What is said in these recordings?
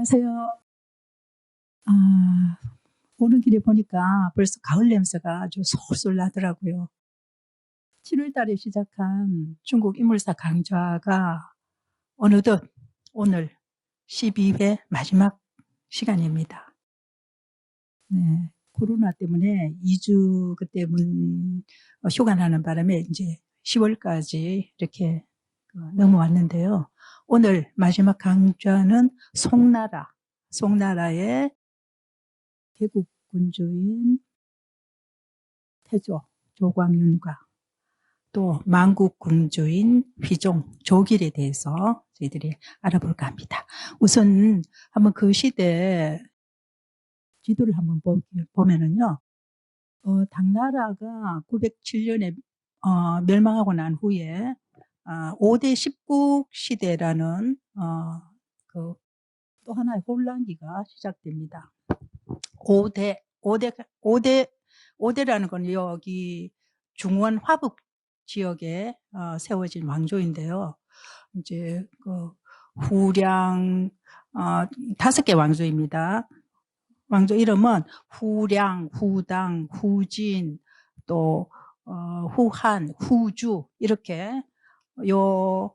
안녕하세요. 아, 오는 길에 보니까 벌써 가을 냄새가 아주 솔솔 나더라고요. 7월 달에 시작한 중국 인물사 강좌가 어느덧 오늘 12회 마지막 시간입니다. 네, 코로나 때문에 2주 그때 휴가 나는 바람에 이제 10월까지 이렇게 넘어왔는데요. 오늘 마지막 강좌는 송나라의 개국 군주인 태조 조광윤과 또 만국 군주인 휘종 조길에 대해서 저희들이 알아볼까 합니다. 우선 한번 그 시대 지도를 한번 보면은요, 당나라가 907년에 멸망하고 난 후에 5대 십국 시대라는 또 하나의 혼란기가 시작됩니다. 5대라는 건 여기 중원 화북 지역에 세워진 왕조인데요. 이제 후량 5개 왕조입니다. 왕조 이름은 후량, 후당, 후진, 또 후한, 후주 이렇게 요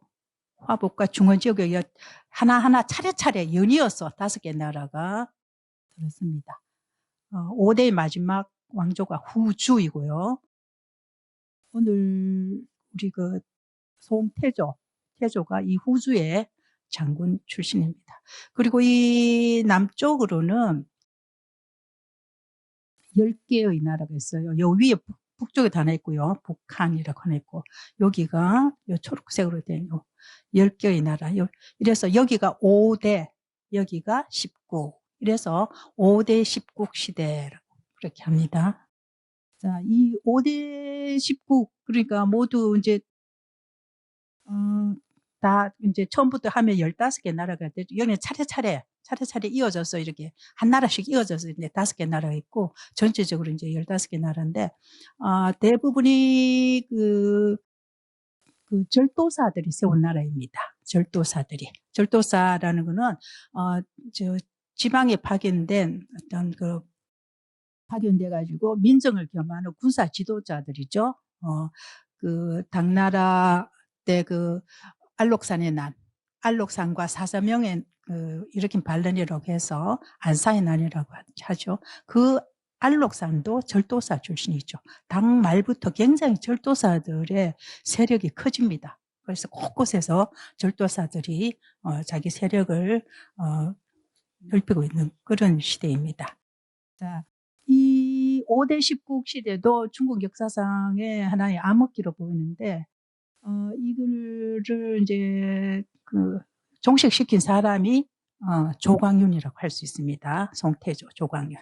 화북과 중원 지역에 하나하나 차례차례 연이어서 5개 나라가 들었습니다. 5대의 마지막 왕조가 후주이고요. 오늘 우리 태조가 이 후주의 장군 출신입니다. 그리고 이 남쪽으로는 10개의 나라가 있어요. 요 위에 북쪽에 하나 있고요. 북한이라고 하나 있고, 여기가 요 초록색으로 된 10개의 나라. 이래서 여기가 5대, 여기가 10국. 이래서 5대 10국 시대라고 그렇게 합니다. 자, 이 5대 10국, 그러니까 모두 이제, 다 이제 처음부터 하면 15개 나라가 되죠. 여기는 차례차례 이어져서 이렇게 한 나라씩 이어져서 이제 5개 나라가 있고, 전체적으로 이제 15개 나라인데, 대부분이 그 절도사들이 세운 나라입니다. 절도사라는 거는, 지방에 파견된 파견돼가지고 민정을 겸하는 군사 지도자들이죠. 당나라 때 알록산과 사사명의 일으킨 반란이라고 해서 안사의 난이라고 하죠. 그 알록산도 절도사 출신이죠. 당 말부터 굉장히 절도사들의 세력이 커집니다. 그래서 곳곳에서 절도사들이 자기 세력을 넓히고 있는 그런 시대입니다. 자, 이 5대 10국 시대도 중국 역사상의 하나의 암흑기로 보이는데, 이거를 이제 종식시킨 사람이 조광윤이라고 할 수 있습니다. 송태조, 조광윤.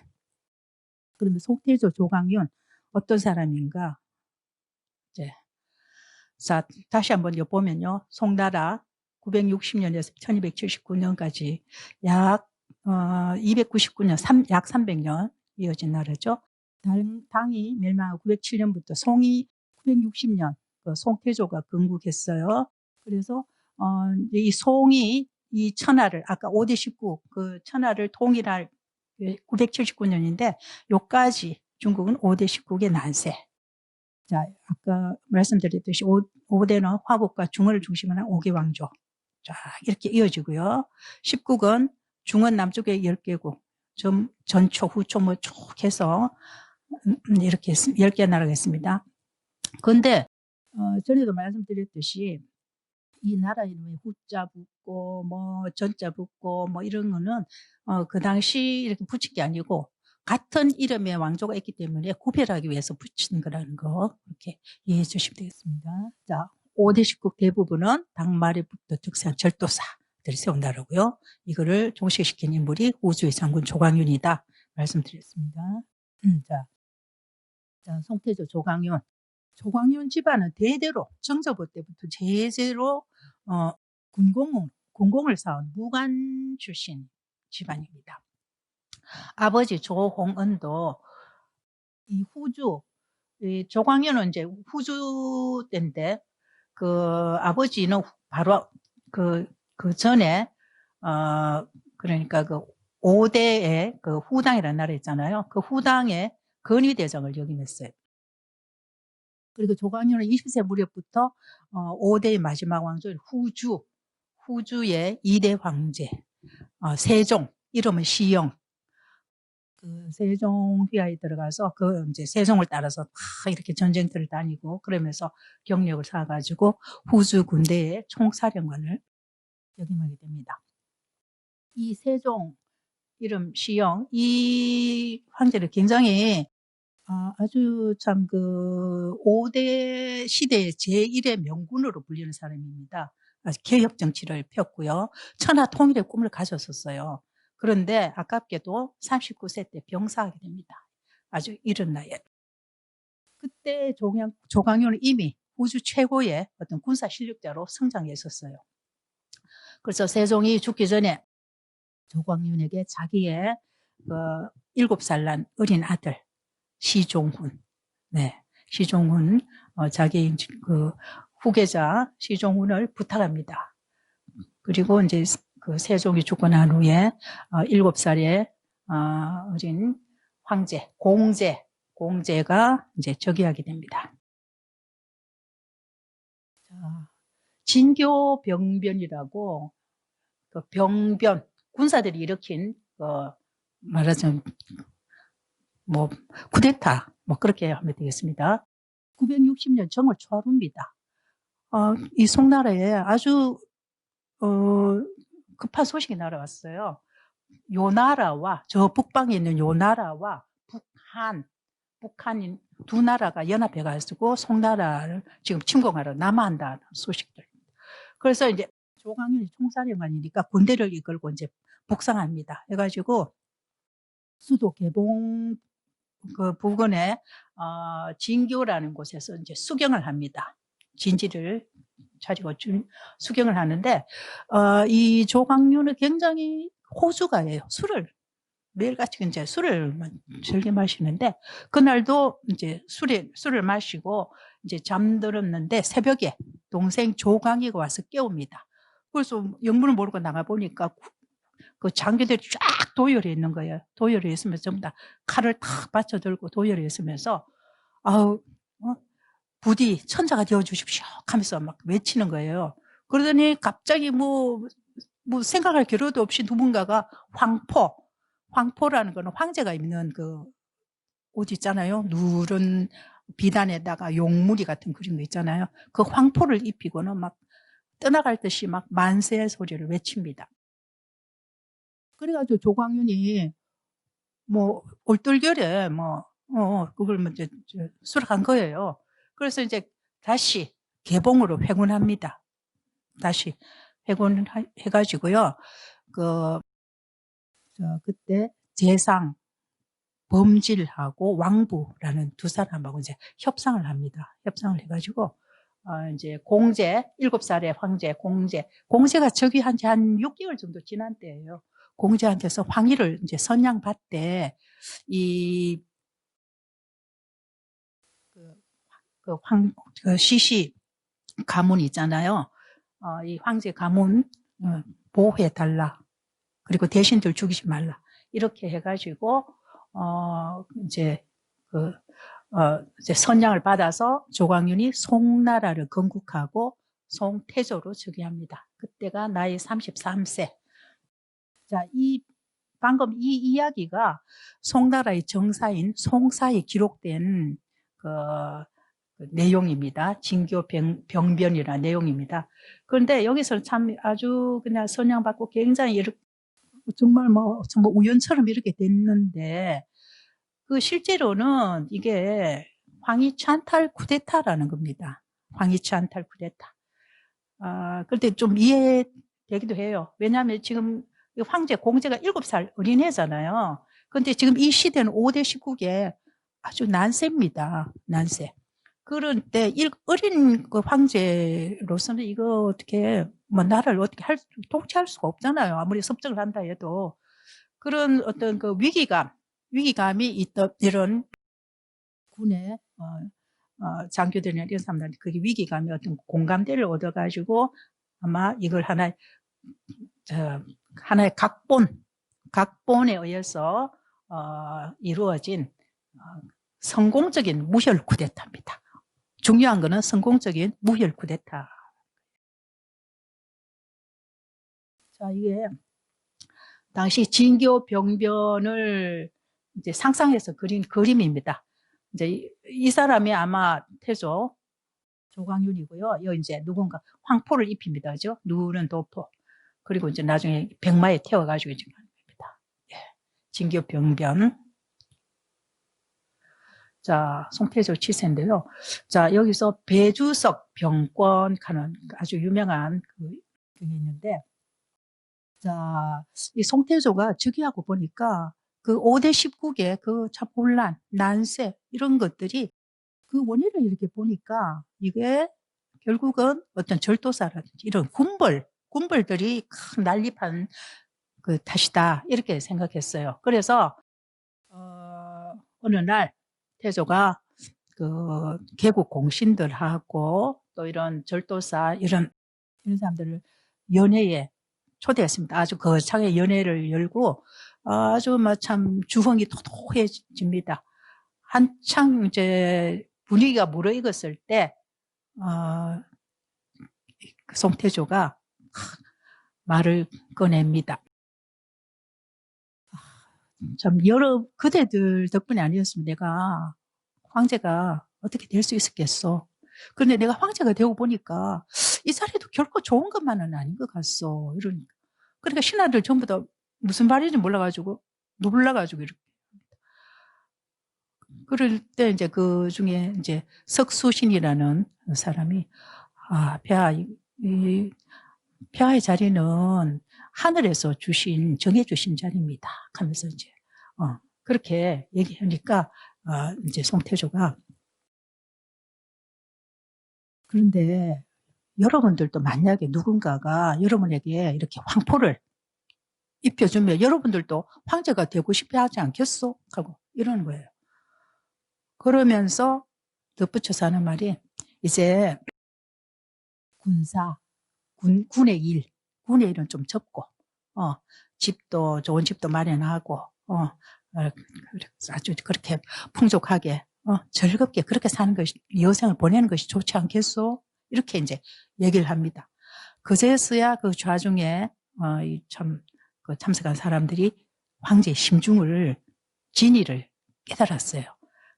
그러면 송태조, 조광윤 어떤 사람인가? 이제 자, 다시 한번 보면요. 송나라 960년에서 1279년까지 약 299년, 약 300년 이어진 나라죠. 당이 멸망하고 907년부터 송이 960년 송태조가 건국했어요. 그래서 이 송이 이 천하를 아까 5대 19 그 천하를 통일할 979년인데 요까지 중국은 5대 19의 난세. 자, 아까 말씀드렸듯이 5대는 화북과 중원을 중심으로 한 5개 왕조. 자, 이렇게 이어지고요. 10국은 중원 남쪽에 10개국, 전초, 후초 뭐 쭉 해서 이렇게 10개 나라가 있습니다. 그런데 전에도 말씀드렸듯이 이 나라 이름에 후자 붙고 뭐 전자 붙고 뭐 이런 거는 그 당시 이렇게 붙인 게 아니고 같은 이름의 왕조가 있기 때문에 구별하기 위해서 붙인 거라는 거 이렇게 이해해 주시면 되겠습니다. 자, 5대 10국 대부분은 당말에부터 득세한 절도사들이 세운 나라고요. 이거를 종식시킨 인물이 후주의 장군 조광윤이다 말씀드렸습니다. 자, 송태조 조광윤. 조광윤 집안은 대대로 정저부 때부터 제대로 군공을 쌓은 무관 출신 집안입니다. 아버지 조홍은도 이 후주, 조광윤은 이제 후주 때인데 아버지는 바로 그 전에 그러니까 그 5대의 그 후당이라는 나라 있잖아요. 그 후당의 건위대장을 역임했어요. 그리고 조광윤은 20세 무렵부터 5대의 마지막 왕조인 후주의 2대 황제, 세종, 이름은 시영. 그 세종 휘하에 들어가서 그 이제 세종을 따라서 막 이렇게 전쟁터를 다니고 그러면서 경력을 쌓아가지고 후주 군대의 총사령관을 역임하게 됩니다. 이 세종 이름 시영 이 황제를 굉장히 아주 참 그 5대 시대의 제1의 명군으로 불리는 사람입니다. 아주 개혁 정치를 폈고요. 천하 통일의 꿈을 가졌었어요. 그런데 아깝게도 39세 때 병사하게 됩니다. 아주 이른 나이에. 그때 조광요는 이미 우주 최고의 어떤 군사 실력자로 성장했었어요. 그래서 세종이 죽기 전에 조광윤에게 자기의 7살 난 어린 아들 시종훈, 네, 시종훈 자기 그 후계자 시종훈을 부탁합니다. 그리고 이제 그 세종이 죽고 난 후에 7살의 어린 황제 공제가 이제 즉위하게 됩니다. 자, 진교병변이라고 그 병변 군사들이 일으킨 말하자면 뭐 쿠데타 뭐 그렇게 하면 되겠습니다. 960년 정월 초하루입니다. 이 송나라에 아주 급한 소식이 날아왔어요. 요 나라와 저 북방에 있는 요 나라와 북한인 두 나라가 연합해가지고 송나라를 지금 침공하러 남하한다는 소식들. 그래서 이제 조광윤이 총사령관이니까 군대를 이끌고 이제 북상합니다. 해가지고 수도 개봉 그 부근에 진교라는 곳에서 이제 수경을 합니다. 진지를 차리고 수경을 하는데 이 조광윤은 굉장히 호주가예요. 술을 매일같이 이제 술을 즐겨 마시는데 그날도 이제 술을 마시고 이제 잠들었는데 새벽에 동생 조광이가 와서 깨웁니다. 그래서 영문을 모르고 나가 보니까 그 장교들이 쫙 도열해 있는 거예요. 도열해 있으면서 전부 다 칼을 탁 받쳐 들고 도열해 있으면서 부디 천자가 되어 주십시오 하면서 막 외치는 거예요. 그러더니 갑자기 뭐 생각할 겨를도 없이 누군가가 황포라는 거는 황제가 입는 그 옷 있잖아요. 누런 비단에다가 용무리 같은 그림 거 있잖아요. 그 황포를 입히고는 막 떠나갈 듯이 막 만세 소리를 외칩니다. 그래가지고 조광윤이 뭐 올떨결에 그걸 이제 수락한 거예요. 그래서 이제 다시 개봉으로 회군합니다. 다시 회군해가지고요. 그때 재상, 범질하고 왕부라는 두 사람하고 이제 협상을 합니다. 협상을 해가지고 이제 7살의 황제 공제가 즉위한 지 한 6개월 정도 지난 때예요. 공제한테서 황위를 이제 선양받대 시시 가문 있잖아요. 이 황제 가문 보호해달라. 그리고 대신들 죽이지 말라. 이렇게 해가지고 이제 이제 선양을 받아서 조광윤이 송나라를 건국하고 송태조로 즉위합니다. 그때가 나이 33세. 자, 방금 이 이야기가 송나라의 정사인 송사에 기록된 그 내용입니다. 진교 병변이라는 내용입니다. 그런데 여기서 참 아주 그냥 선양받고 굉장히 정말 정말 우연처럼 이렇게 됐는데 실제로는 이게 황희찬탈 쿠데타라는 겁니다. 황희찬탈 쿠데타. 그런데 좀 이해되기도 해요. 왜냐하면 지금 황제 공제가 7살 어린애잖아요. 그런데 지금 이 시대는 5대 19개 아주 난세입니다. 난세. 그럴 때 어린 그 황제로서는 이거 어떻게 나라를 어떻게 통치할 수가 없잖아요. 아무리 섭정을 한다 해도. 그런 어떤 그 위기감이 있던 이런 군의 장교들이나 이런 사람들한테 그게 위기감이 어떤 공감대를 얻어가지고 아마 이걸 하나 하나의 각본에 의해서 이루어진 성공적인 무혈 쿠데타입니다. 중요한 거는 성공적인 무혈 쿠데타. 자, 이게 당시 진교 병변을 이제 상상해서 그린 그림입니다. 이제 이 사람이 아마 태조 조광윤이고요. 여기 이제 누군가 황포를 입힙니다. 그죠? 누른 도포. 그리고 이제 나중에 병마에 태워가지고 이제 합니다. 예. 진교 병변. 자, 송태조 치세인데요. 자, 여기서 배주석 병권 하는 아주 유명한 그게 있는데, 자, 이 송태조가 즉위하고 보니까 그 5대 19개 그 참 혼란, 난세, 이런 것들이 그 원인을 이렇게 보니까 이게 결국은 어떤 절도사라든지 이런 군벌들이 큰 난립한 그 탓이다. 이렇게 생각했어요. 그래서, 어느 날 태조가 그 개국 공신들하고 또 이런 절도사 이런 사람들을 연회에 초대했습니다. 아주 거창의 연회를 열고 아주 참 주흥이 토독해집니다. 한창 이제 분위기가 무르익었을 때 송태조가 말을 꺼냅니다. 참 여러 그대들 덕분에 아니었으면 내가 황제가 어떻게 될 수 있었겠어. 그런데 내가 황제가 되고 보니까 이 자리도 결코 좋은 것만은 아닌 것 같소. 이러니까. 그러니까 신하들 전부 다 무슨 말인지 몰라가지고 놀라가지고 이렇게. 그럴 때 이제 그 중에 이제 석수신이라는 사람이 폐하의 자리는 하늘에서 정해주신 자리입니다. 하면서 이제 그렇게 얘기하니까 이제 송태조가 그런데 여러분들도 만약에 누군가가 여러분에게 이렇게 황포를 입혀주면 여러분들도 황제가 되고 싶어 하지 않겠소? 하고 이러는 거예요. 그러면서 덧붙여서 하는 말이 이제 군의 일은 좀 접고, 좋은 집도 마련하고, 아주 그렇게 풍족하게, 즐겁게 그렇게 사는 것이, 여생을 보내는 것이 좋지 않겠소? 이렇게 이제 얘기를 합니다. 그제서야 그 좌중에, 그 참석한 사람들이 황제의 진위를 깨달았어요.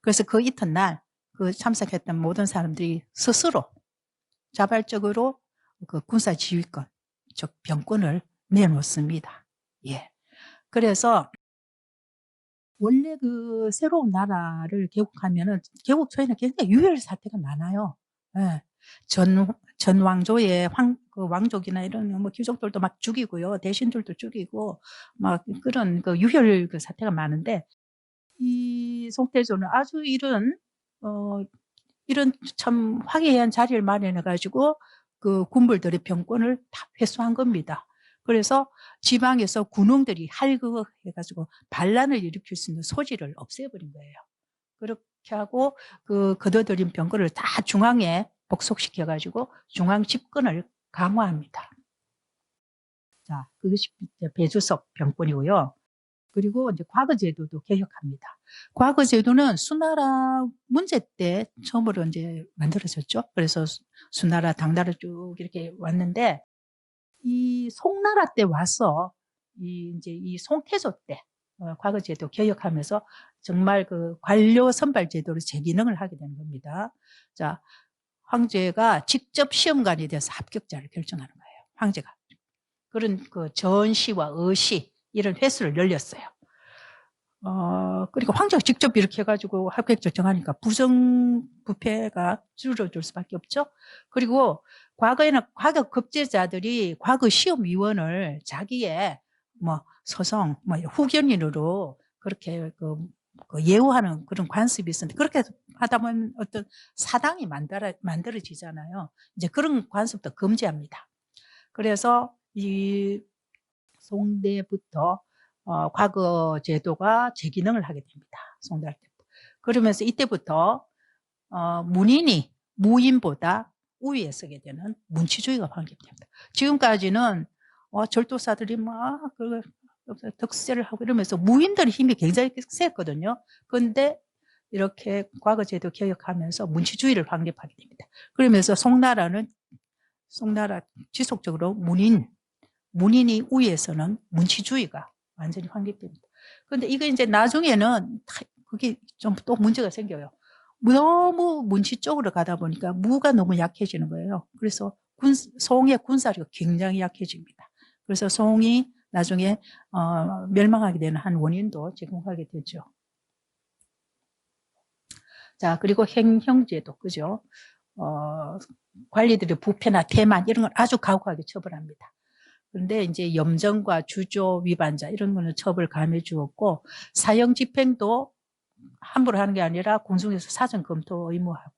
그래서 그 이튿날 그 참석했던 모든 사람들이 스스로 자발적으로 그 군사 지휘권, 즉 병권을 내놓습니다. 예. 그래서 원래 그 새로운 나라를 개국하면은 개국 초에는 굉장히 유혈 사태가 많아요. 예. 전 왕조의 그 왕족이나 이런 뭐 귀족들도 막 죽이고요, 대신들도 죽이고 막 그런 그 유혈 그 사태가 많은데 이 송태조는 아주 이런 참 화기애애한 자리를 마련해가지고 그 군벌들의 병권을 다 회수한 겁니다. 그래서 지방에서 군웅들이 할거해가지고 반란을 일으킬 수 있는 소지를 없애버린 거예요. 그렇게 하고 그 거둬들인 병권을 다 중앙에 복속시켜가지고 중앙 집권을 강화합니다. 자, 그것이 배주석 병권이고요. 그리고 이제 과거제도도 개혁합니다. 과거제도는 수나라 문제 때 처음으로 이제 만들어졌죠. 그래서 수나라, 당나라 쭉 이렇게 왔는데 이 송나라 때 와서 이제 이 송태조 때 과거제도 개혁하면서 정말 그 관료 선발 제도로 재기능을 하게 되는 겁니다. 자, 황제가 직접 시험관이 돼서 합격자를 결정하는 거예요. 황제가. 그런 그 전시와 의시 이런 횟수를 열렸어요. 그리고 황제가 직접 이렇게 해가지고 합격자 정하니까 부정부패가 줄어들 수밖에 없죠. 그리고 과거에는 과거 급제자들이 과거 시험위원을 자기의 뭐 서성, 뭐 후견인으로 그렇게 그 예우하는 그런 관습이 있었는데 그렇게 하다 보면 어떤 사당이 만들어지잖아요. 이제 그런 관습도 금지합니다. 그래서 이 송대부터 과거 제도가 재기능을 하게 됩니다. 송대할 때부터. 그러면서 이때부터 문인이 무인보다 우위에 서게 되는 문치주의가 확립됩니다. 지금까지는 절도사들이 막 득세를 하고 이러면서 무인들의 힘이 굉장히 셌거든요. 그런데 이렇게 과거제도 개혁하면서 문치주의를 확립하게 됩니다. 그러면서 송나라 지속적으로 문인이 우위에서는 문치주의가 완전히 확립됩니다. 그런데 이거 이제 나중에는 그게 좀 또 문제가 생겨요. 너무 문치 쪽으로 가다 보니까 무가 너무 약해지는 거예요. 그래서 송의 군사력이 굉장히 약해집니다. 그래서 송이 나중에 멸망하게 되는 한 원인도 제공하게 되죠. 자, 그리고 행형제도, 그죠? 관리들의 부패나 태만 이런 걸 아주 가혹하게 처벌합니다. 그런데 이제 염정과 주조 위반자 이런 거는 처벌 감해 주었고, 사형 집행도 함부로 하는 게 아니라 군중에서 사전 검토 의무하고요.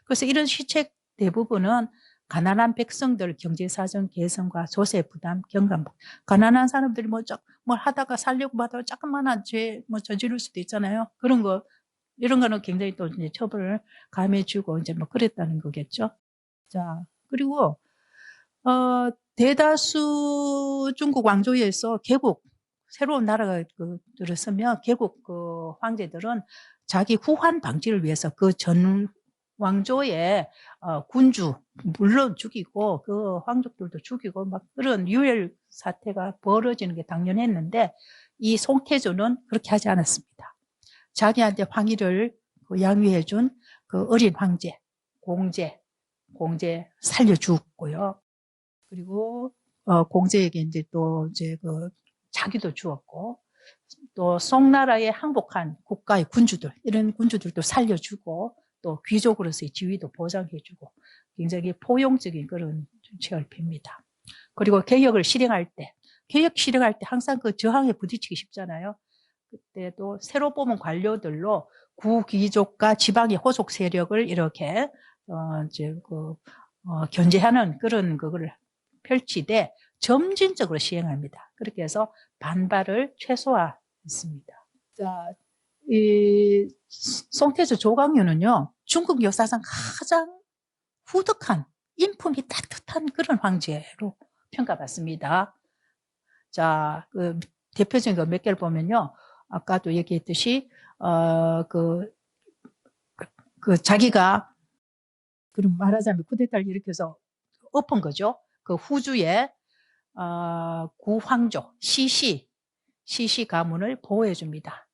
그래서 이런 시책 대부분은 가난한 백성들 경제사정 개선과 조세 부담, 경감복. 가난한 사람들이 뭘 하다가 살려고 하다가 조그만한 죄 저지를 수도 있잖아요. 그런 거, 이런 거는 굉장히 또 이제 처벌을 감해주고 이제 그랬다는 거겠죠. 자, 그리고, 대다수 중국 왕조에서 개국, 새로운 나라가 들었으면 개국 황제들은 자기 후환 방지를 위해서 그 전 왕조의 군주 물론 죽이고 그 황족들도 죽이고 막 그런 유혈 사태가 벌어지는 게 당연했는데 이 송태조는 그렇게 하지 않았습니다. 자기한테 황위를 양위해준 그 어린 황제, 공제 살려주었고요. 그리고 공제에게 이제 또 이제 자기도 주었고 또 송나라에 항복한 국가의 군주들 이런 군주들도 살려주고 또 귀족으로서의 지위도 보장해주고 굉장히 포용적인 그런 정책을 펴니다. 그리고 개혁 실행할 때 항상 그 저항에 부딪히기 쉽잖아요. 그때도 새로 뽑은 관료들로 구귀족과 지방의 호속 세력을 이렇게 이제 견제하는 그런 그걸 펼치되 점진적으로 시행합니다. 그렇게 해서 반발을 최소화했습니다. 자, 이 송태조 조광유는요, 중국 역사상 가장 후득한 인품이 따뜻한 그런 황제로 평가받습니다. 자, 대표적인 거 몇 개를 보면요, 아까도 얘기했듯이 자기가 그럼 말하자면 쿠데타를 일으켜서 엎은 거죠. 그 후주의 구황조 시시 가문을 보호해 줍니다.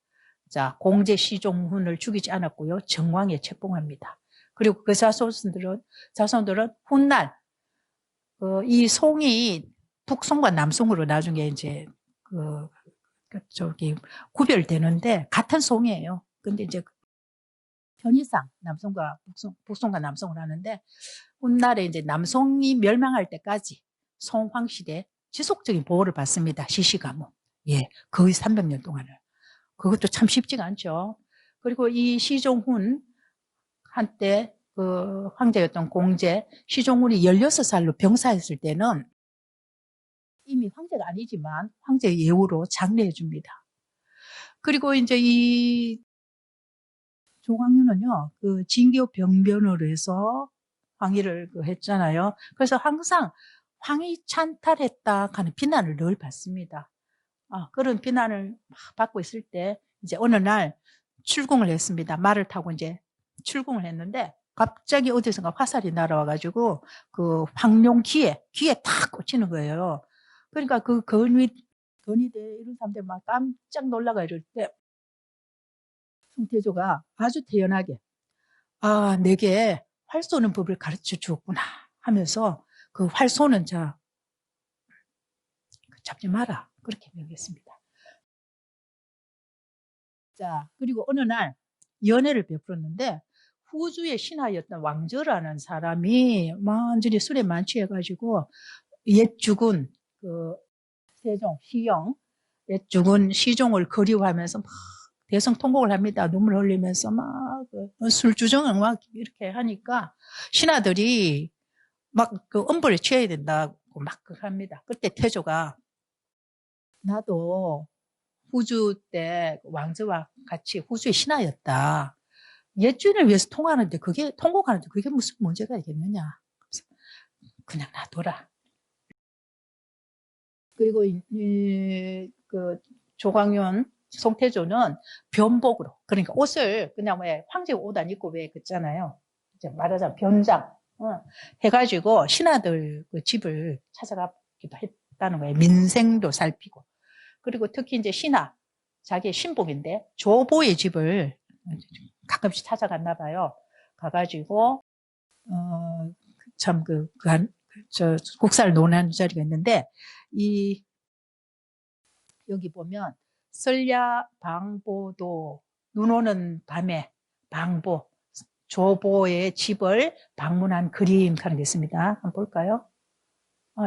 자, 공제 시종훈을 죽이지 않았고요. 정왕에 책봉합니다. 그리고 그 자손들은 훗날 이 송이 북송과 남송으로 나중에 이제 구별되는데 같은 송이에요. 근데 이제 편의상 남송과 북송과 남송을 하는데 훗날에 이제 남송이 멸망할 때까지 송황 시대 지속적인 보호를 받습니다. 시시 가문. 예, 거의 300년 동안을. 그것도 참 쉽지가 않죠. 그리고 이 시종훈 한때 그 황제였던 공제 시종훈이 16살로 병사했을 때는 이미 황제가 아니지만 황제 예우로 장례해 줍니다. 그리고 이제 이 조광유는요, 그 진교 병변으로 해서 황위를 했잖아요. 그래서 항상 황위 찬탈했다 하는 비난을 늘 받습니다. 그런 비난을 받고 있을 때 이제 어느 날 출궁을 했습니다. 말을 타고 이제 출궁을 했는데 갑자기 어디선가 화살이 날아와가지고 그 황룡 귀에 탁 꽂히는 거예요. 그러니까 그 건의대 이런 사람들 막 깜짝 놀라가 이럴 때 송태조가 아주 태연하게 내게 활 쏘는 법을 가르쳐 주었구나 하면서 그 활 쏘는 자 잡지 마라 그렇게 명했습니다. 자, 그리고 어느 날 연애를 베풀었는데 후주의 신하였던 왕저라는 사람이 완전히 술에 만취해가지고 옛 죽은 그 세종 시영 옛 죽은 시종을 그리워하면서 막 대성통곡을 합니다. 눈물 흘리면서 막 술주정을 막 이렇게 하니까 신하들이 막 그 엄벌에 취해야 된다고 막 합니다. 그때 태조가 나도 후주 때 왕자와 같이 후주의 신하였다. 옛 주인을 위해서 통곡하는데 그게 무슨 문제가 있겠느냐. 그냥 놔둬라. 그리고 그 조광윤, 송태조는 변복으로, 그러니까 옷을 그냥 왜 황제 옷 안 입고 왜 그잖아요. 이제 말하자면 변장 해가지고 신하들 그 집을 찾아가기도 했다는 거예요. 민생도 살피고. 그리고 특히 이제 신하, 자기의 신복인데 조보의 집을 가끔씩 찾아갔나 봐요. 가가지고 참 저 국사를 논하는 자리가 있는데 여기 보면 설야 방보도 눈 오는 밤에 방보 조보의 집을 방문한 그림 하는 게 있습니다. 한번 볼까요?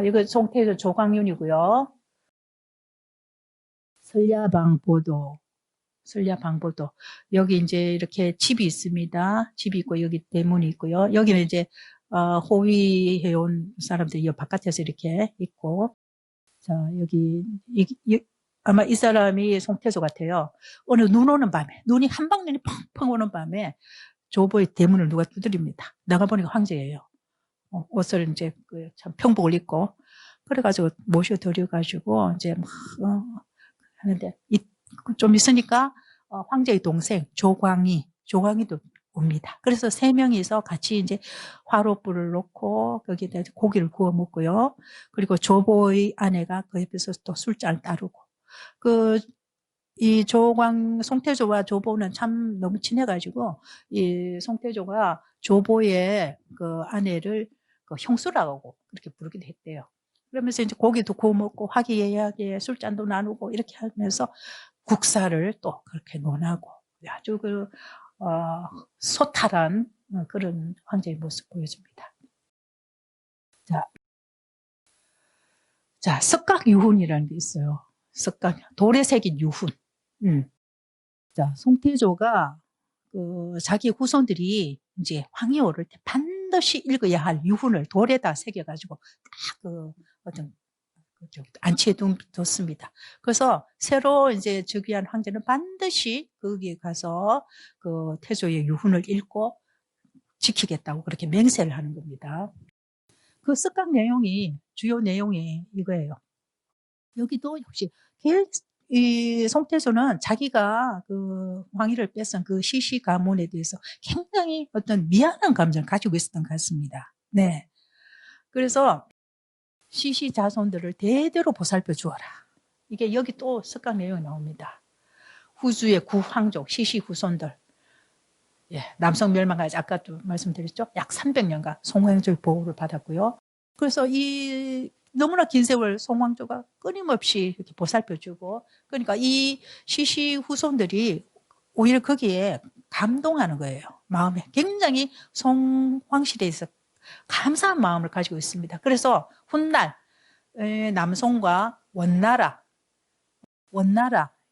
이거 송태조 조광윤이고요. 설야방보도 여기 이제 이렇게 집이 있습니다. 집이 있고 여기 대문이 있고요. 여기는 이제 호위해온 사람들이 바깥에서 이렇게 있고, 자 여기 아마 이 사람이 송태조 같아요. 어느 눈 오는 밤에 눈이 한방눈이 펑펑 오는 밤에 조보의 대문을 누가 두드립니다. 나가보니까 황제예요. 옷을 이제 참 평복을 입고 그래가지고 모셔드려가지고 이제 막 하는데 좀 있으니까 황제의 동생 조광이도 옵니다. 그래서 세 명이서 같이 이제 화롯불을 놓고 거기다 고기를 구워 먹고요. 그리고 조보의 아내가 그 옆에서 또 술잔을 따르고 이 송태조와 조보는 참 너무 친해가지고 이 송태조가 조보의 그 아내를 형수라고 그렇게 부르기도 했대요. 그러면서 이제 고기도 구워 먹고 화기애애하게 술잔도 나누고 이렇게 하면서 국사를 또 그렇게 논하고 아주 소탈한 그런 황제의 모습 보여줍니다. 자, 석각유훈이라는 게 있어요. 돌에 새긴 유훈. 자, 송태조가 자기 후손들이 이제 황이 오를 때 반드시 읽어야 할 유훈을 돌에다 새겨가지고 딱 어떤 안치해 뒀습니다. 그래서 새로 이제 즉위한 황제는 반드시 거기에 가서 태조의 유훈을 읽고 지키겠다고 그렇게 맹세를 하는 겁니다. 그 석각 내용이 주요 내용이 이거예요. 여기도 역시 이 송태조는 자기가 황위를 뺏은 그 시시 가문에 대해서 굉장히 어떤 미안한 감정을 가지고 있었던 것 같습니다. 네. 그래서 시시 자손들을 대대로 보살펴 주어라. 이게 여기 또 석각 내용이 나옵니다. 후주의 구황족, 시시 후손들. 예, 남성 멸망까지 아까도 말씀드렸죠? 약 300년간 송황조의 보호를 받았고요. 그래서 너무나 긴 세월 송황조가 끊임없이 이렇게 보살펴주고, 그러니까 이 시시 후손들이 오히려 거기에 감동하는 거예요. 마음에 굉장히 송황실에 있어 감사한 마음을 가지고 있습니다. 그래서 훗날 남송과 원나라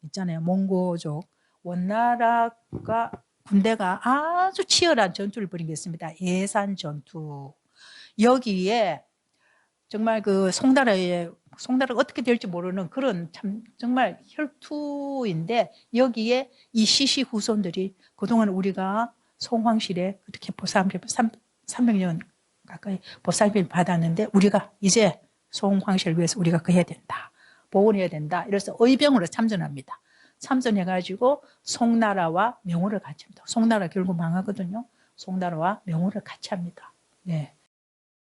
있잖아요. 몽고족 원나라가 군대가 아주 치열한 전투를 벌인 게 있습니다. 예산 전투. 여기에 정말 송나라가 어떻게 될지 모르는 그런 참 정말 혈투인데 여기에 이 시시 후손들이 그동안 우리가 송황실에 그렇게 300년 가까이 보살핌을 받았는데 우리가 이제 송황실을 위해서 우리가 해야 된다. 복원해야 된다. 이래서 의병으로 참전합니다. 참전해가지고 송나라와 명호를 같이 합니다. 송나라 결국 망하거든요. 송나라와 명호를 같이 합니다. 네.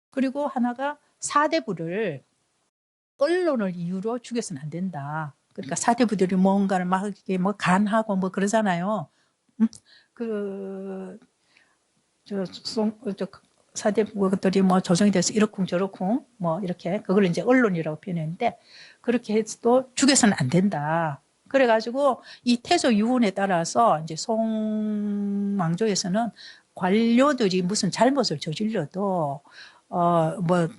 그리고 하나가 사대부를 언론을 이유로 죽여서는 안 된다. 그러니까 사대부들이 뭔가를 막 이렇게 뭐 간하고 뭐 그러잖아요. 사대부들이 뭐 조정이 돼서 이렇쿵 저렇쿵 뭐 이렇게 그걸 이제 언론이라고 표현했는데 그렇게 해도 죽여서는 안 된다. 그래가지고 이 태조 유훈에 따라서 이제 송왕조에서는 관료들이 무슨 잘못을 저질러도 뭐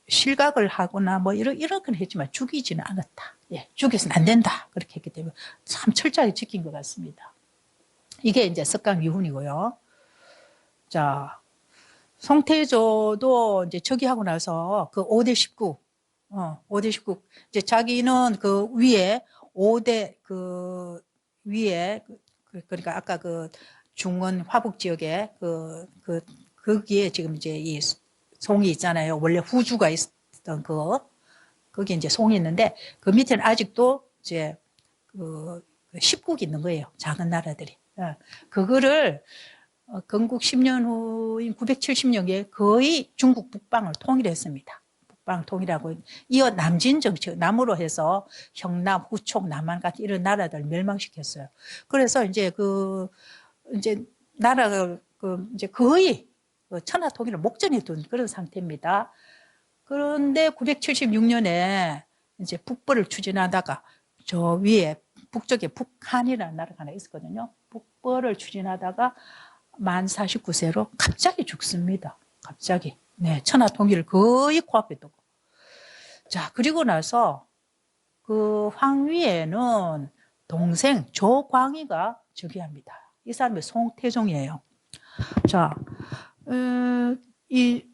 실각을 하거나 뭐 이런 건 했지만 죽이지는 않았다. 예, 죽여서는 안 된다. 그렇게 했기 때문에 참 철저하게 지킨 것 같습니다. 이게 이제 석강유훈이고요. 자, 송태조도 이제 즉위하고 나서 그 5대 19, 5대 19, 이제 자기는 그 위에 5대 위에 그러니까 아까 중원 화북 지역에 거기에 지금 이제 이 송이 있잖아요. 원래 후주가 있었던 거기 이제 송이 있는데 그 밑에는 아직도 이제 그 10국이 있는 거예요. 작은 나라들이. 그거를 건국 10년 후인 970년에 거의 중국 북방을 통일했습니다. 북방 통일하고 이어 남진 정책, 남으로 해서 경남, 후촉, 남한 같은 이런 나라들 멸망시켰어요. 그래서 이제 이제 나라가 이제 거의 천하 통일을 목전에 둔 그런 상태입니다. 그런데 976년에 이제 북벌을 추진하다가 저 위에 북쪽에 북한이라는 나라가 하나 있었거든요. 북벌을 추진하다가 만 49세로 갑자기 죽습니다. 갑자기. 네, 천하 통일을 거의 코앞에 두고. 자, 그리고 나서 그 황위에는 동생 조광희가 즉위합니다. 이 사람이 송태종이에요. 자, 이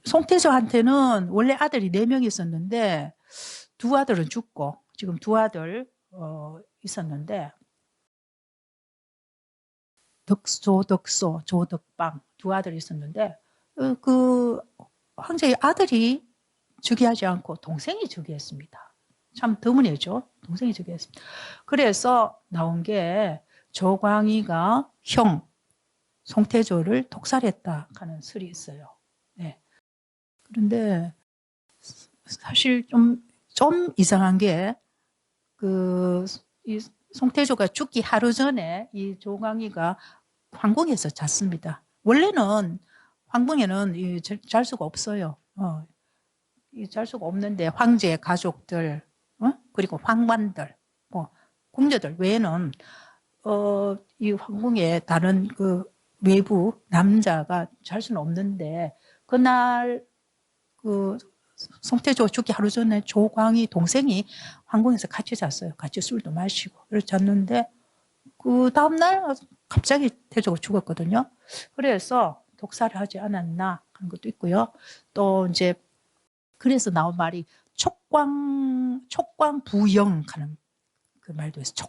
송태종한테는 원래 아들이 4명 있었는데 두 아들은 죽고 지금 두 아들 있었는데 조덕소, 조덕방 두 아들이 있었는데 그 황제의 아들이 즉위하지 않고 동생이 즉위했습니다. 참 드문이죠. 동생이 즉위했습니다. 그래서 나온 게 조광희가 형 송태조를 독살했다 하는 설이 있어요. 네. 그런데 사실 좀 이상한 게 이 송태조가 죽기 하루 전에 이 조광희가 황궁에서 잤습니다. 원래는 황궁에는 잘 수가 없어요. 잘 수가 없는데 황제 가족들, 그리고 황관들, 궁녀들 외에는 이 황궁에 다른 그 외부 남자가 잘 수는 없는데 그날 송태조 죽기 하루 전에 조광희 동생이 황궁에서 같이 잤어요. 같이 술도 마시고 그래서 잤는데 그 다음날 갑자기 태조가 죽었거든요. 그래서 독살을 하지 않았나 하는 것도 있고요. 또 이제 그래서 나온 말이 촉광부영 하는 그 말도 있어요.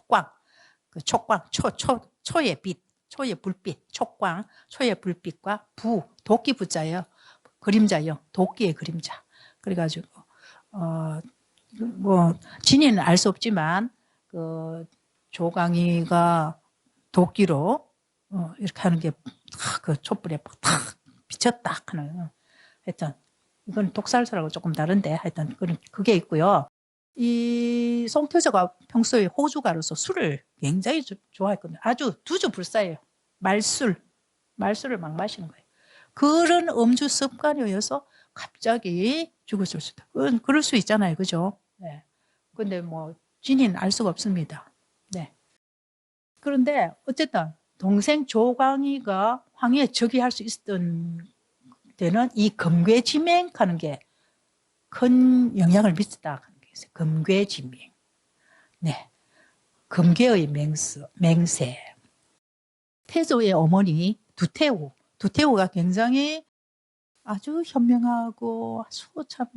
초의 빛, 초의 불빛, 촉광, 초의 불빛과 도끼 부자예요. 그림자요. 도끼의 그림자. 그래가지고 진위는 알 수 없지만 조광희가 도끼로 이렇게 하는 게 그 촛불에 탁 비쳤다 하는 하여튼 이건 독살설하고 조금 다른데 하여튼 그게 있고요. 이 송태조가 평소에 호주가로서 술을 굉장히 좋아했거든요. 아주 두주불사예요. 말술을 막 마시는 거예요. 그런 음주 습관이어서 갑자기 죽었을 수도. 그럴 수 있잖아요. 그죠? 네. 근데 진위는 알 수가 없습니다. 네. 그런데 어쨌든 동생 조광희가 황해에 즉위할 수 있었던 때는 이 금괴지맹하는 게 큰 영향을 미쳤다 하는 게 있어요. 금괴지맹. 네. 금괴의 맹세. 태조의 어머니 두태우가 굉장히 아주 현명하고 아주 참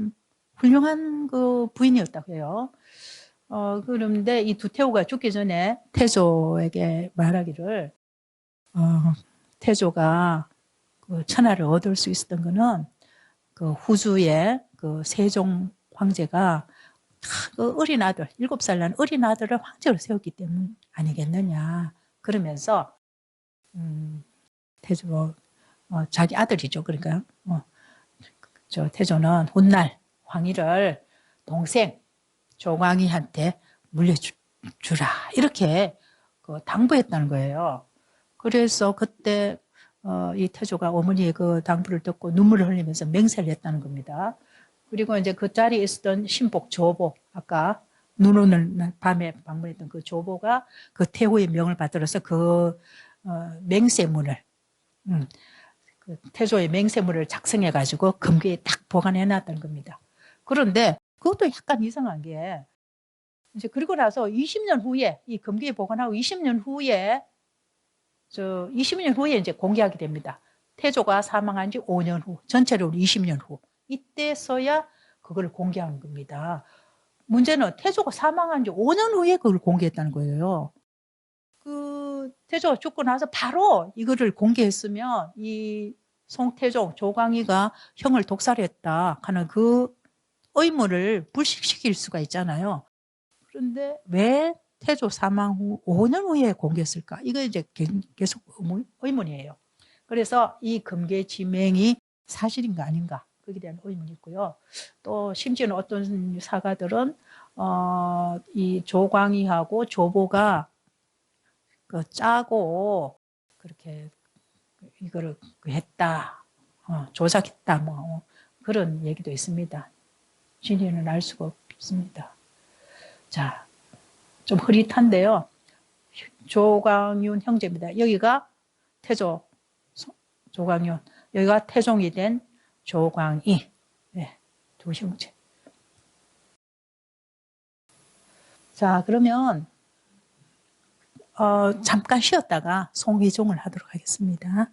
훌륭한 그 부인이었다고 해요. 그런데 이 두태우가 죽기 전에 태조에게 말하기를 태조가 그 천하를 얻을 수 있었던 거는 그 후주의 그 세종 황제가 그 어린 아들, 7살 난 어린 아들을 황제로 세웠기 때문 아니겠느냐. 그러면서 태조 자기 아들이죠. 그러니까 태조는 훗날 황희를 동생 조광희한테 물려주라 이렇게 당부했다는 거예요. 그래서 그때 이 태조가 어머니의 그 당부를 듣고 눈물을 흘리면서 맹세를 했다는 겁니다. 그리고 이제 그 자리에 있었던 신복 조보, 아까 눈 오는 밤에 방문했던 그 조보가 그 태후의 명을 받들어서 그 맹세문을 그 태조의 맹세문을 작성해 가지고 금괴에 딱 보관해 놨다는 겁니다. 그런데 그것도 약간 이상한 게 이제 그리고 나서 20년 후에 이 금괴에 보관하고 20년 후에 20년 후에 이제 공개하게 됩니다. 태조가 사망한 지 5년 후, 전체적으로 20년 후. 이때서야 그걸 공개하는 겁니다. 문제는 태조가 사망한 지 5년 후에 그걸 공개했다는 거예요. 태조가 죽고 나서 바로 이거를 공개했으면 이 송태종, 조광희가 형을 독살했다 하는 그 의문을 불식시킬 수가 있잖아요. 그런데 왜 태조 사망 후 5년 후에 공개했을까? 이거 이제 계속 의문이에요. 그래서 이 금계지명이 사실인가 아닌가 거기에 대한 의문이 있고요. 또 심지어는 어떤 사가들은 이 조광희하고 조보가 그 짜고 그렇게 이거를 했다, 조작했다, 뭐 그런 얘기도 있습니다. 진위는 알 수가 없습니다. 자, 좀 흐릿한데요. 조광윤 형제입니다. 여기가 태조 조광윤, 여기가 태종이 된 조광희. 네, 두 형제. 자, 그러면 잠깐 쉬었다가 송희종을 하도록 하겠습니다.